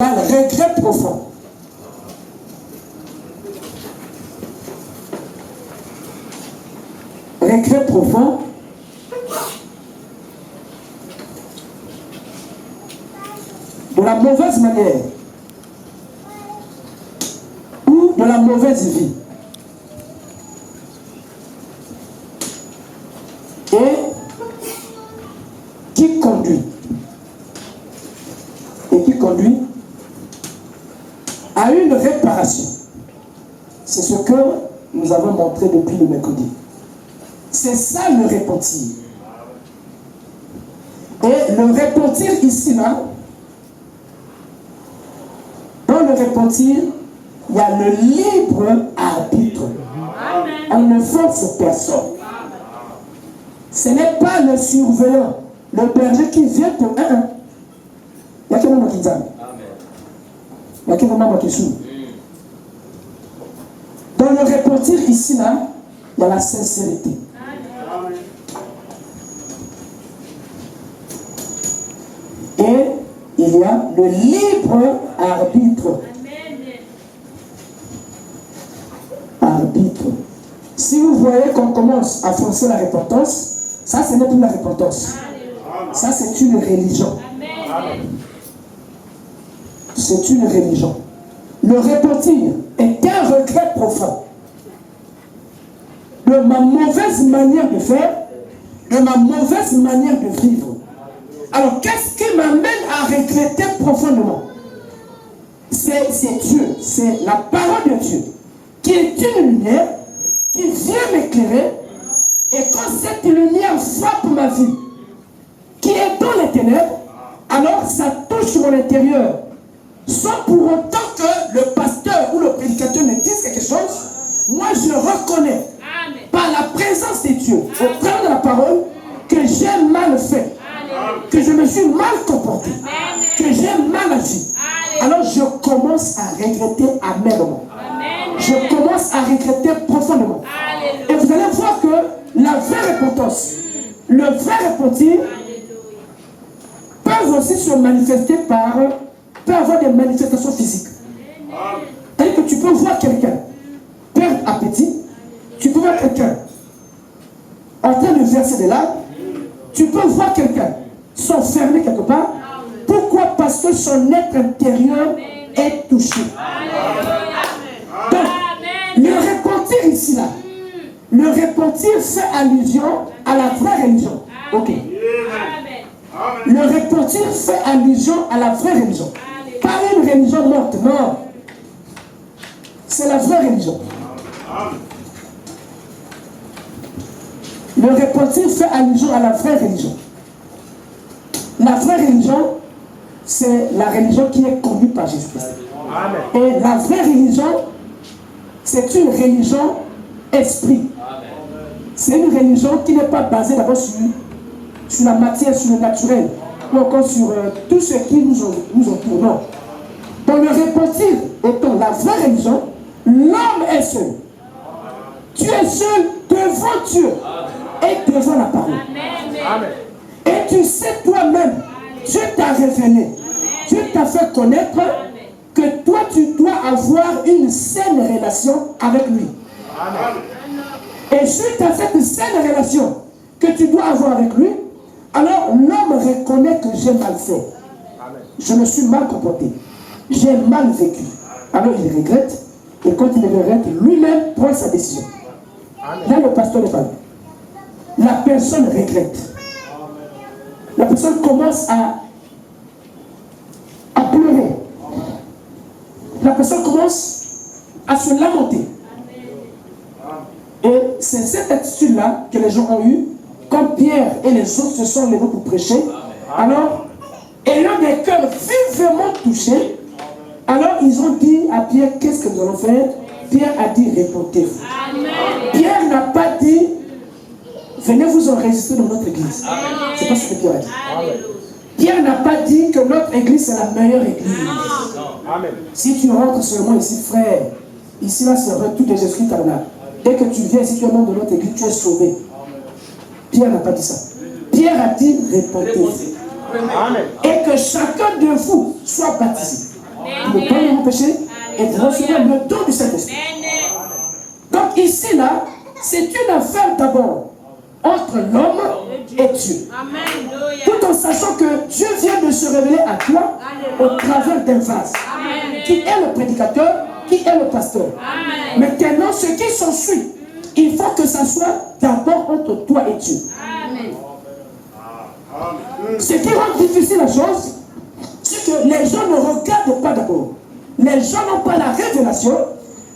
égale regret profond. Regret profond. De la mauvaise manière ou de la mauvaise vie. Et qui conduit à une réparation. C'est ce que nous avons montré depuis le mercredi. C'est ça le repentir. Et le repentir ici, là, dans le repentir, il y a le libre arbitre. On ne force personne. Ce n'est pas le surveillant, le berger qui vient pour un. Il y a quelqu'un qui dit. Il y a quelqu'un qui souffre. Dans le repentir ici, là, il y a la sincérité. Et il y a le libre arbitre. Arbitre. Si vous voyez qu'on commence à forcer la repentance, ça, ce n'est plus la repentance. Ça, c'est une religion. C'est une religion. Le repentir est un regret profond de ma mauvaise manière de faire, de ma mauvaise manière de vivre. Alors, qu'est-ce qui m'amène à regretter profondément? C'est Dieu, c'est la parole de Dieu, qui est une lumière, qui vient m'éclairer, et quand cette lumière frappe ma vie, qui est dans les ténèbres, alors ça touche mon intérieur, sans pour autant que le pasteur ou le prédicateur me dise quelque chose. Moi je reconnais, par la présence de Dieu, au travers de la parole, que j'ai mal fait, que je me suis mal comporté, que j'ai mal agi. Alors je commence à regretter amèrement. Je commence à regretter profondément. Et vous allez voir que la vraie repentance, le vrai repentir, peuvent aussi se manifester peut avoir des manifestations physiques. C'est-à-dire que tu peux voir quelqu'un perdre appétit, tu peux voir quelqu'un en train de verser des larmes, tu peux voir quelqu'un s'enfermer quelque part. Pourquoi? Parce que son être intérieur est touché. Donc, le repentir ici, là, le repentir fait allusion à la vraie religion. Ok. Le repentir fait allusion à la vraie religion. Pas une religion morte, non. C'est la vraie religion. Le repentir fait allusion à la vraie religion. La vraie religion, c'est la religion qui est conduite par Jésus-Christ. Et la vraie religion, c'est une religion esprit. C'est une religion qui n'est pas basée d'abord sur la matière, sur le naturel, ou encore sur tout ce qui nous entoure. Non. Dans le repentir étant la vraie religion, l'homme est seul. Tu es seul devant Dieu et devant la parole. Amen. Et tu sais toi-même, Dieu t'a révélé, Dieu t'a fait connaître que toi tu dois avoir une saine relation avec lui. Amen. Et suite à cette saine relation que tu dois avoir avec lui, alors l'homme reconnaît que j'ai mal fait. Je me suis mal comporté. J'ai mal vécu. Alors il regrette. Et quand il regrette, lui-même prend sa décision. Là, le pasteur n'est pas là. La personne regrette. La personne commence à pleurer. La personne commence à se lamenter. Et c'est cette attitude-là que les gens ont eue. Quand Pierre et les autres se sont levés pour prêcher, alors, ayant des cœurs vivement touchés, alors ils ont dit à Pierre, qu'est-ce que nous allons faire? Pierre a dit, répondez-vous. Pierre n'a pas dit, venez vous enregistrer dans notre église. C'est pas ce que Pierre a dit. Pierre n'a pas dit que notre église c'est la meilleure église. Amen. Si tu rentres seulement ici, frère, ici là c'est vrai, tout est Jésus qui là. Dès que tu viens, si tu es membre de notre église, tu es sauvé. Pierre n'a pas dit ça. Pierre a dit, répondez-vous. Et que chacun de vous soit baptisé. le pardon de vos péchés et vous recevrez le don du Saint-Esprit. Donc ici, là, c'est une affaire d'abord entre l'homme et Dieu. Tout en sachant que Dieu vient de se révéler à toi au travers d'un vase. Qui est le prédicateur, qui est le pasteur. Maintenant, ce qui s'ensuit, il faut que ça soit d'abord entre toi et Dieu. Ce qui rend difficile la chose, c'est que les gens ne regardent pas d'abord. Les gens n'ont pas la révélation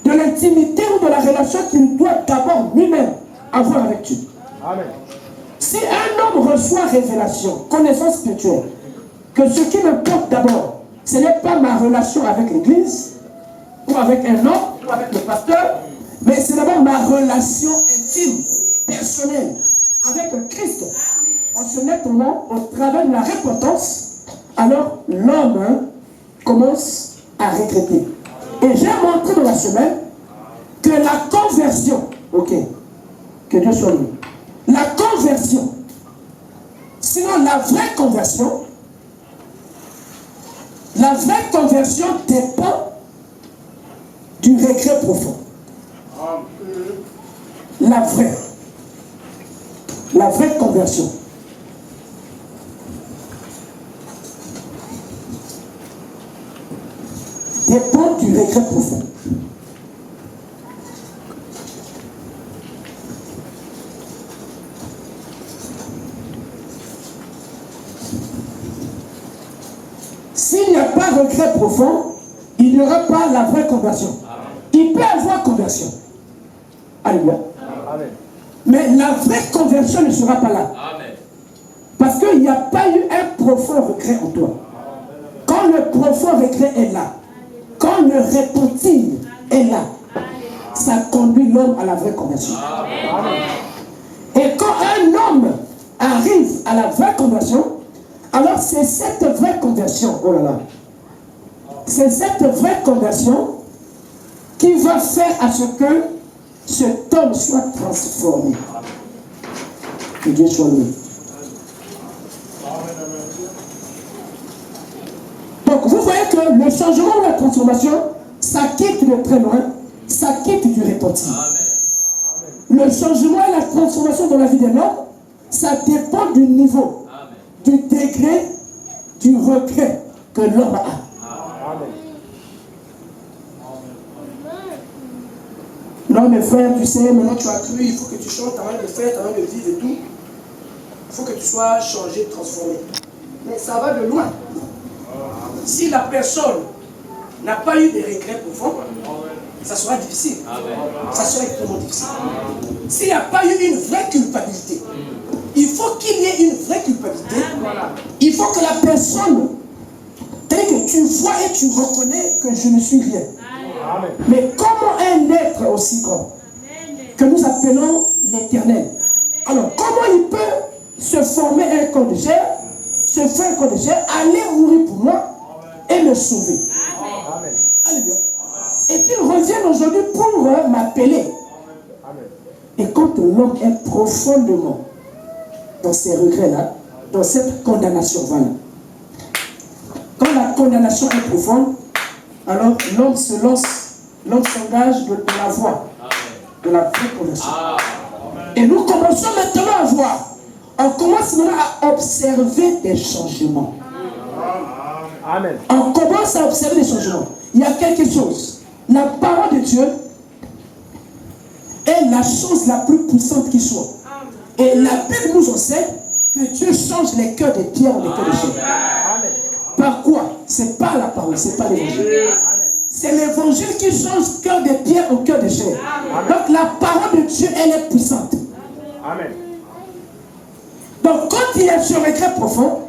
de l'intimité ou de la relation qu'il doit d'abord lui-même avoir avec Dieu. Amen. Si un homme reçoit révélation, connaissance spirituelle, que ce qui m'importe d'abord, ce n'est pas ma relation avec l'Église, ou avec un homme, ou avec le pasteur, mais c'est d'abord ma relation intime, personnelle, avec Christ. En se mettant au travers de la repentance, alors l'homme commence à regretter. Et j'ai montré dans la semaine que la conversion, ok, que Dieu soit loué, la conversion, sinon la vraie conversion dépend du regret profond. La vraie conversion dépend du regret profond. S'il n'y a pas de regret profond, il n'y aura pas la vraie conversion. Il peut y avoir conversion. Alléluia. Mais la vraie conversion ne sera pas là. Parce qu'il n'y a pas eu un profond regret en toi. Quand le profond regret est là, quand le repentir est là, ça conduit l'homme à la vraie conversion. Et quand un homme arrive à la vraie conversion, alors c'est cette vraie conversion, oh là là, c'est cette vraie conversion qui va faire à ce que cet homme soit transformé. Que Dieu soit loué. Donc vous voyez que le changement ou la transformation, ça quitte de très loin, ça quitte du repentir. Le changement et la transformation dans la vie de l'homme, ça dépend du niveau, du degré, du regret que l'homme a. Non, mes frères, tu sais, maintenant tu as cru, il faut que tu changes, avant de faire, avant de vivre et tout. Il faut que tu sois changé, transformé. Mais ça va de loin. Si la personne n'a pas eu de regrets profonds, ça sera difficile. Ça sera extrêmement difficile. S'il n'y a pas eu une vraie culpabilité, il faut qu'il y ait une vraie culpabilité. Il faut que la personne, telle que tu vois et tu reconnais que je ne suis rien. Mais comment un être aussi grand que nous appelons l'Éternel, alors comment il peut se former un corps de chair, se faire un corps de chair, aller mourir pour moi et me sauver? Alléluia. Et qu'il revienne aujourd'hui pour m'appeler. Et quand l'homme est profondément dans ces regrets-là, dans cette condamnation, voilà. Quand la condamnation est profonde, alors l'homme se lance, l'homme s'engage de la voie, de la vraie conversion. Et nous commençons maintenant à voir, on commence maintenant à observer des changements. Amen. On commence à observer des changements. Il y a quelque chose. La parole de Dieu est la chose la plus puissante qui soit. Et la Bible nous enseigne que Dieu change les cœurs de pierre en les cœurs de chair. Par quoi? C'est pas la parole, c'est pas l'évangile. C'est l'évangile qui change cœur de pierre au cœur de chair. Donc la parole de Dieu, elle est puissante. Amen. Donc quand il y a ce regret profond,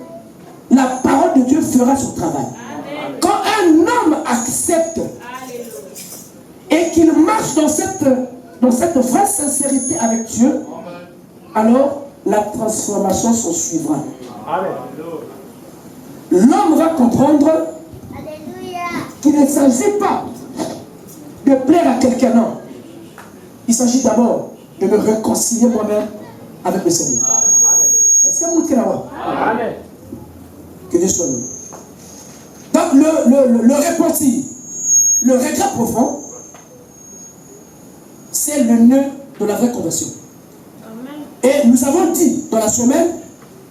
la parole de Dieu fera son travail. Amen. Quand un homme accepte et qu'il marche dans cette vraie sincérité avec Dieu, alors la transformation s'en suivra. L'homme va comprendre qu'il ne s'agit pas de plaire à quelqu'un, non. Il s'agit d'abord de me réconcilier moi-même avec le Seigneur. Est-ce que vous êtes là-bas? Que Dieu soit loué. Donc le repentir, le regret profond, c'est le nœud de la vraie conversion. Et nous avons dit dans la semaine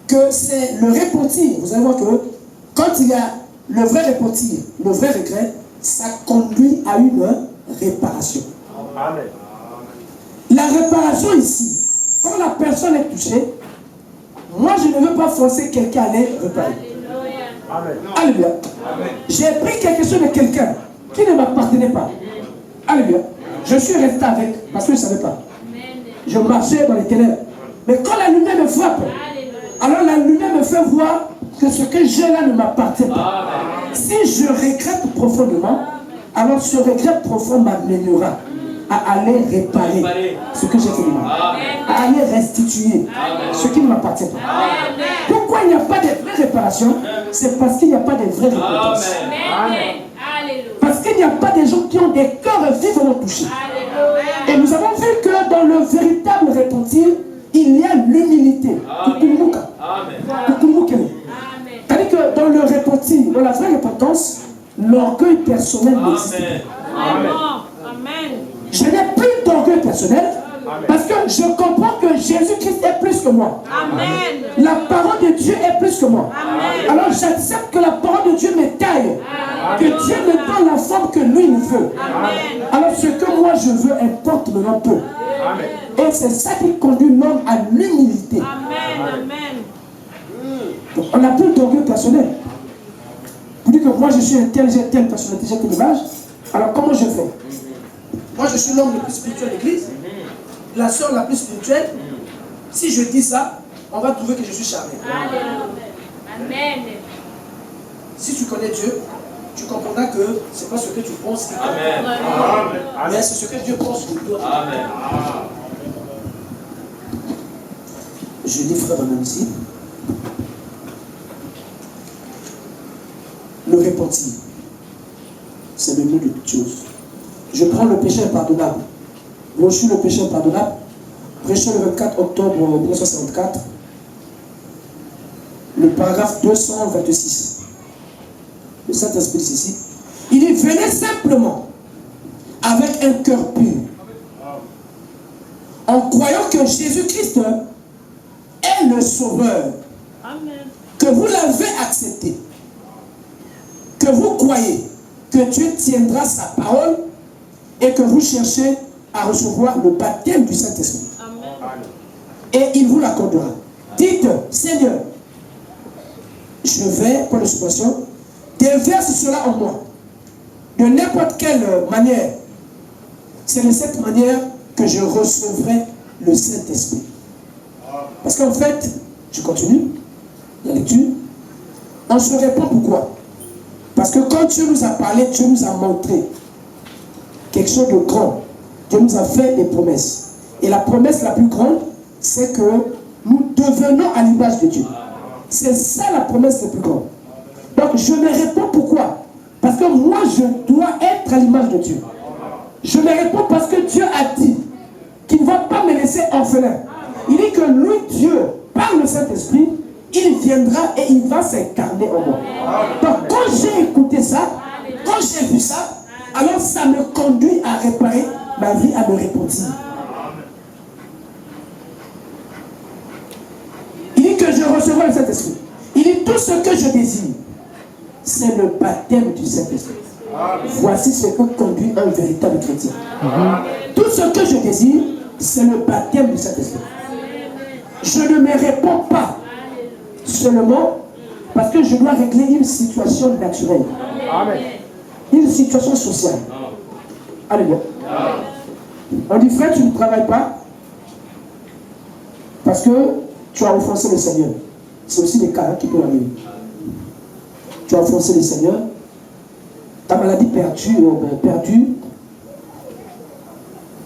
que c'est le repentir. Vous allez voir que quand il y a le vrai repentir, le vrai regret, ça conduit à une réparation. Amen. La réparation ici, quand la personne est touchée, moi je ne veux pas forcer quelqu'un à aller réparer. Amen. Alléluia. J'ai pris quelque chose de quelqu'un qui ne m'appartenait pas. Alléluia. Je suis resté avec parce que je ne savais pas. Je marchais dans les ténèbres. Mais quand la lumière me frappe, alors la lumière me fait voir que ce que j'ai là ne m'appartient pas. Si je regrette profondément, alors ce regret profond m'amènera à aller réparer ce que j'ai fait de mal, à aller restituer ce qui ne m'appartient pas. Pourquoi il n'y a pas de vraie réparation? C'est parce qu'il n'y a pas de vraie repentance. Parce qu'il n'y a pas de gens qui ont des cœurs vivement touchés. Et nous avons vu que dans le véritable repentir, il y a l'humilité. C'est-à-dire que dans le repentir, dans la vraie repentance, l'orgueil personnel n'existe pas. Je n'ai plus d'orgueil personnel parce que je comprends que Jésus-Christ est plus que moi. Amen. La parole de Dieu est plus que moi. Amen. Alors j'accepte que la parole de Dieu me taille. Que Dieu me donne la forme que lui il veut. Amen. Alors ce que moi je veux importe maintenant peu. Amen. Et c'est ça qui conduit l'homme à l'humilité. Donc on n'a plus d'orgueil personnel. Vous dites que moi je suis un tel, j'ai telle personnalité, j'ai telle image. Alors comment je fais? Moi je suis l'homme le plus spirituel de l'église, la sœur la plus spirituelle. Si je dis ça, on va trouver que je suis charmé. Amen. Si tu connais Dieu, tu comprendras que ce n'est pas ce que tu penses qui compte. Mais c'est ce que Dieu pense pour toi. Amen. Je dis frère Manon ici. Le repentir, c'est le mieux de toutes choses. Je prends le péché impardonnable. Reçu le péché impardonnable. Prêché le 24 octobre 1964. Le paragraphe 226. Le Saint-Esprit ici. Il dit, venez simplement avec un cœur pur. En croyant que Jésus-Christ est le Sauveur. Amen. Que vous l'avez accepté. Que vous croyez que Dieu tiendra sa parole et que vous cherchez à recevoir le baptême du Saint-Esprit. Et il vous l'accordera. Dites, Seigneur, je vais, pour l'expression, déverse cela en moi. De n'importe quelle manière. C'est de cette manière que je recevrai le Saint-Esprit. Parce qu'en fait, je continue la lecture, on se répond pourquoi? Parce que quand Dieu nous a parlé, Dieu nous a montré quelque chose de grand. Dieu nous a fait des promesses. Et la promesse la plus grande, c'est que nous devenons à l'image de Dieu. C'est ça la promesse la plus grande. Donc je me réponds pourquoi? Parce que moi je dois être à l'image de Dieu. Je me réponds parce que Dieu a dit qu'il ne va pas me laisser orphelin. Il dit que lui, Dieu, par le Saint-Esprit, il viendra et il va s'incarner en moi. Donc quand j'ai écouté ça, quand j'ai vu ça, alors ça me conduit à réparer ma vie, à me repentir. Il dit que je recevrai le Saint-Esprit. Il dit tout ce que je désire, c'est le baptême du Saint-Esprit. Voici ce que conduit un véritable chrétien. Tout ce que je désire, c'est le baptême du Saint-Esprit. Je ne me réponds pas seulement parce que je dois régler une situation naturelle. Amen. Une situation sociale. Alléluia. On dit, frère, tu ne travailles pas parce que tu as offensé le Seigneur. C'est aussi des cas qui peuvent arriver. Tu as offensé le Seigneur. Ta maladie perdue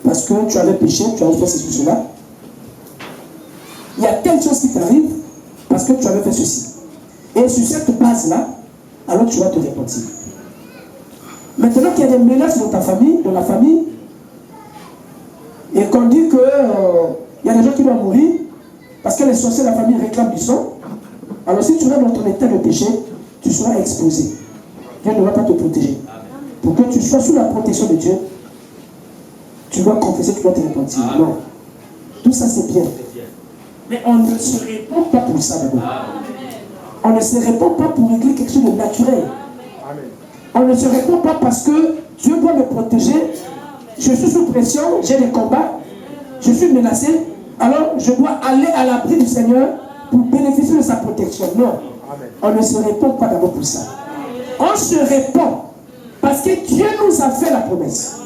parce que tu avais péché, tu as fait ceci, cela. Il y a telle chose qui t'arrive parce que tu avais fait ceci. Et sur cette base-là, alors tu vas te repentir. Maintenant qu'il y a des menaces dans ta famille, dans la famille, et qu'on dit que il y a des gens qui doivent mourir parce que les sorciers de la famille réclament du sang, alors si tu es dans ton état de péché, tu seras exposé. Dieu ne va pas te protéger. Pour que tu sois sous la protection de Dieu, tu dois confesser, tu dois te repentir. Non. Tout ça, c'est bien. Mais on ne se répond pas pour ça d'abord. On ne se répond pas pour régler quelque chose de naturel. On ne se répond pas parce que Dieu doit me protéger. Je suis sous pression, j'ai des combats, je suis menacé. Alors, je dois aller à l'abri du Seigneur pour bénéficier de sa protection. Non. On ne se répond pas d'abord pour ça. On se répond parce que Dieu nous a fait la promesse.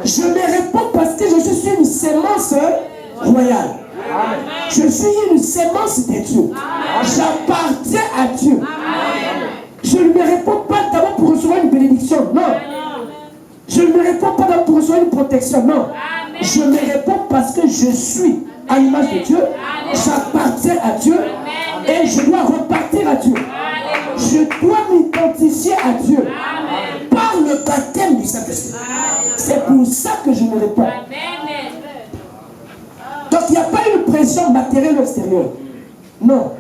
Je me réponds parce que je suis une sémence royale. Je suis une sémence de Dieu. J'appartiens à Dieu. Je ne me réponds pas d'abord pour recevoir une bénédiction. Non. Je ne me réponds pas d'abord pour recevoir une protection. Non. Je me réponds parce que je suis à l'image de Dieu. J'appartiens à Dieu. Et je dois repartir à Dieu. Je dois m'identifier à Dieu. Par le baptême du Saint-Esprit. C'est pour ça que je me réponds. Donc il n'y a pas une pression matérielle extérieure. Non.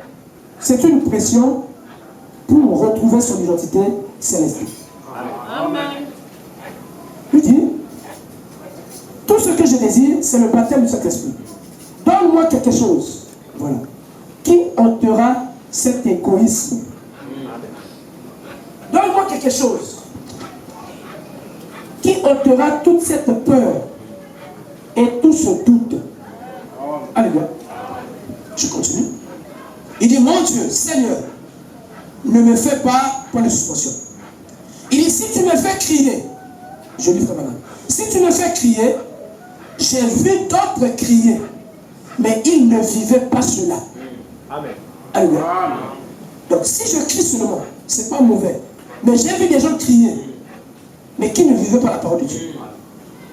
C'est une pression pour retrouver son identité céleste. Amen. Il dit, tout ce que je désire, c'est le baptême du Saint-Esprit. Donne-moi quelque chose. Voilà. Qui ôtera cet égoïsme? Donne-moi quelque chose qui ôtera toute cette peur et tout ce doute. Alléluia. Je continue. Il dit, mon Dieu, Seigneur, ne me fais pas point de suspension. Il dit, si tu me fais crier, je lui ferai maintenant. Si tu me fais crier, j'ai vu d'autres crier, mais ils ne vivaient pas cela. Amen. Alléluia. Donc si je crie seulement, ce n'est pas mauvais. Mais j'ai vu des gens crier, mais qui ne vivaient pas la parole de Dieu.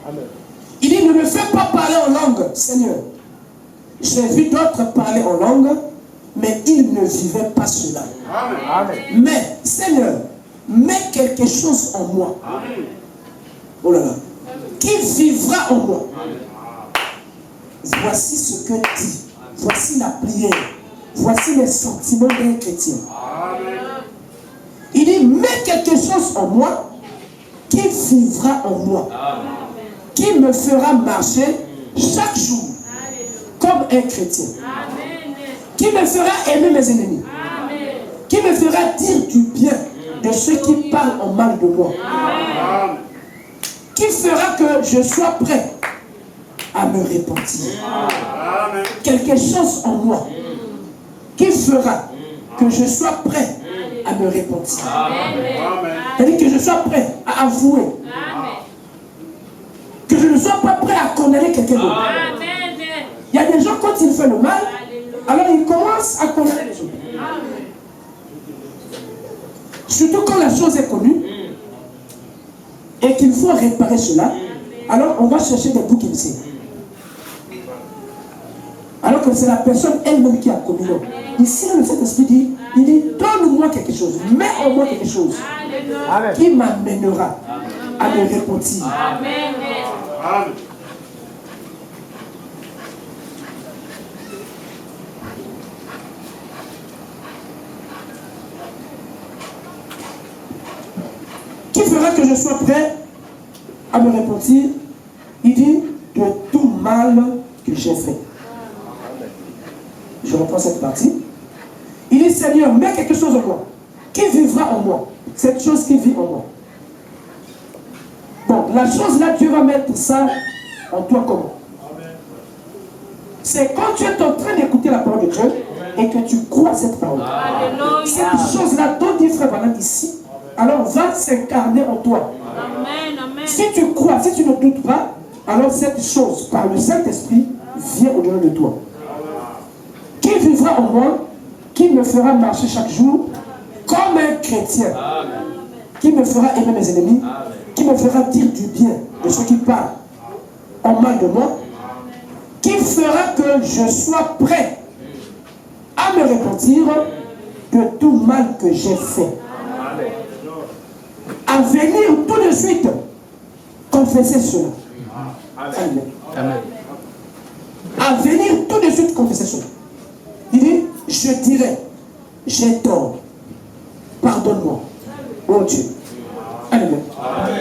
Amen. Il dit, ne me fais pas parler en langue, Seigneur. J'ai vu d'autres parler en langue, mais ils ne vivaient pas cela. Amen. Mais, Seigneur, mets quelque chose en moi. Amen. Oh là là. Qui vivra en moi. Amen. Voici ce que dit. Voici la prière. Voici les sentiments d'un chrétien. Amen. Il dit, mets quelque chose en moi qui vivra en moi. Amen. Qui me fera marcher chaque jour comme un chrétien. Amen. Qui me fera aimer mes ennemis. Amen. Qui me fera dire du bien de ceux qui parlent en mal de moi. Amen. Qui fera que je sois prêt à me repentir. Amen. Quelque chose en moi qui fera que je sois prêt à me repentir. C'est-à-dire que je sois prêt à avouer. Amen. Que je ne sois pas prêt à condamner quelqu'un d'autre. Il y a des gens, quand ils font le mal, alors ils commencent à condamner les autres. Surtout quand la chose est connue et qu'il faut réparer cela, alors on va chercher des boucs émissaires. Alors que c'est la personne elle-même qui a commis l'homme. Ici, le Saint-Esprit dit, il dit, donne-moi quelque chose, mets en moi quelque chose qui m'amènera à me repentir. Amen. Amen. Qui fera que je sois prêt à me repentir? Il dit, de tout mal que j'ai fait. Je reprends cette partie. Il dit, Seigneur, mets quelque chose en moi. Qui vivra en moi? Cette chose qui vit en moi. Bon, la chose là, Dieu va mettre ça en toi comment? C'est quand tu es en train d'écouter la parole de Dieu et que tu crois cette parole. Alléluia. Cette chose-là, dont dit Frère Branham ici, alors va s'incarner en toi. Amen, amen. Si tu crois, si tu ne doutes pas, alors cette chose, par le Saint-Esprit, vient au-delà de toi. Qui vivra en moi, qui me fera marcher chaque jour comme un chrétien. Amen. Qui me fera aimer mes ennemis. Amen. Qui me fera dire du bien de ceux qui parlent en mal de moi. Qui fera que je sois prêt à me repentir de tout mal que j'ai fait. Amen. À venir tout de suite confesser cela. Amen. Amen. À venir tout de suite confesser cela. Il dit, je dirai, j'ai tort, pardonne-moi, mon Dieu. bien.